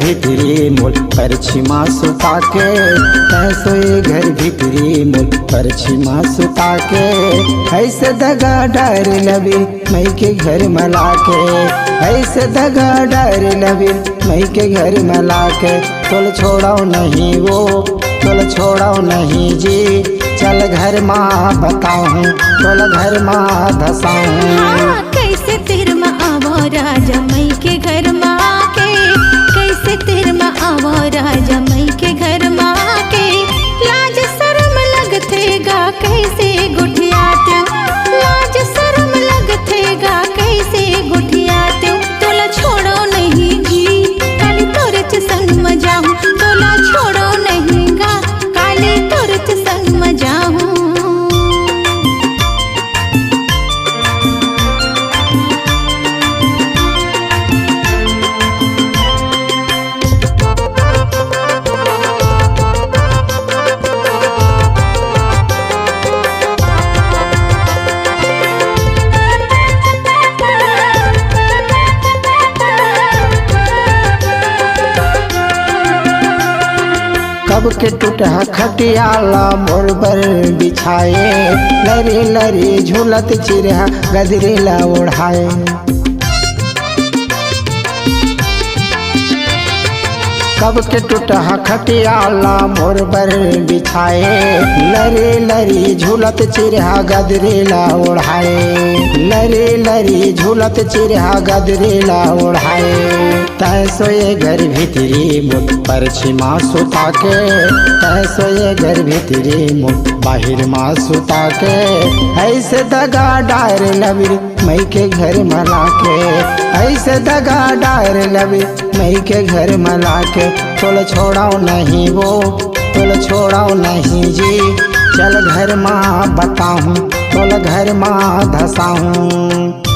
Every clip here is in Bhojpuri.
भीतरी मोल परछिमा सुता के, सोए घर भीतरी मोल परछिमा सुता के। ऐसे दगा डार लबी मई के घर मला के, ऐसे दगा डार लबी मई के घर मला के। तोल छोड़ाओ नहीं वो, तोल छोड़ाओ नहीं जी, चल घर माँ बताऊँ, तोल घर माँ धसाऊँ। हाँ, कैसे तेर माँ आवो राजा मई के घर माँ के, कैसे तेर माँ आवो राजा मई के घर माँ के। लाज शर्म लगथेगा कैसे गुठियात, लाज शर्म लगथेगा कैसे गुठियात। तोला छोड़ो नहीं जी, काली तोरच संग मजाऊँ, तोला छोड़ो नहीं गा, काली तोरच संग मजाऊँ। कब के टूटा खटियाला मोर बर बिछाए, लरे लरे झूलत चिरहा गदरेला ओढ़ाए। कब के टूटा खटियाला मोर बर बिछाए, लरे लरे झूलत चिरहा गदरेला ओढ़ाए, लरे लरे झूलत चिरहा गदरेला ओढ़ाए। तै सोए घर भीतरी मोट परछिमा सुता के, तै सोए घर भीतरी मोट बाहिर माँ सुता के। ऐसे दगा डार लबी मई के घर मला के, ऐसे दगा डार लबी मई के घर मला के। तोल छोड़ाओ नहीं वो, तोल छोड़ाओ नहीं जी, चल घर माँ बताऊँ, तोल घर माँ धसाऊँ।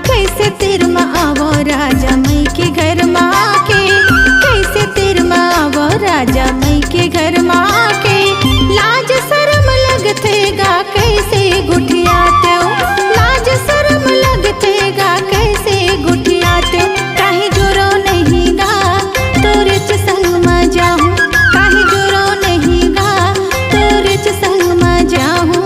कैसे तेर माँ आवो राजा मई के घर माँ के, कैसे तेर माँ आवो राजा मई के घर माँ के। लाज शर्म लगथेगा कैसे गुठियात, लाज शर्म लगथेगा कैसे गुठियात। काहे जोरो नहीं गा तोरे च संग में जाऊँ, काहे जोरो नहीं गा तोरे च संग में जाऊँ।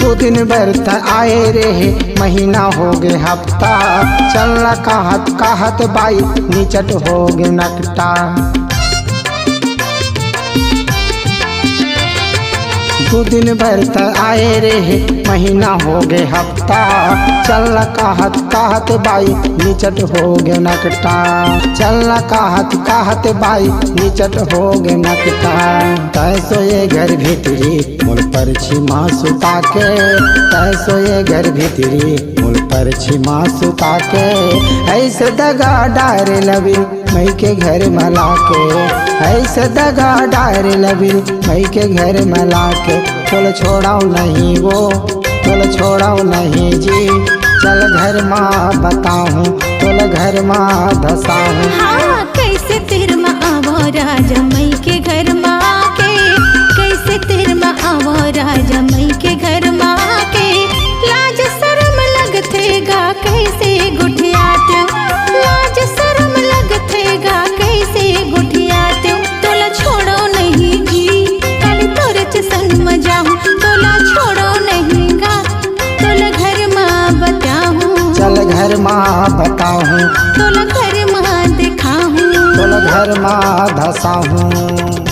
दो दिन बरत आए रे महीना हो गे हफ्ता, चलना कहत कहत बाई निचट हो गे नकटा। दो दिन बरत आए रे महीना हो गे हफ्ता, चलना कहत कहत बाई निचट हो गे नकटा, चलना कहत कहत बाई निचट हो गे नकटा। तै सोए घर भीतरी मोल परछिमा सुता के, तै सोए घर भीतरी मोल परछिमा सुता के। ऐसे दगा डार लबी मई के घर मला के, ऐसे दगा डार लबी मई के घर मला के। तोल छोड़ाओ नहीं वो, तोल छोड़ाओ नहीं जी, चल घर माँ बताऊँ, तोल घर माँ धसाऊँ। हाँ, कैसे तेर माँ आवो राजा मई के घर माँ के, कैसे तेर माँ आवो राजा मई के घर माँ के। लाज शर्म लगथेगा कैसे गुठियात, घर मा धसा हूँ।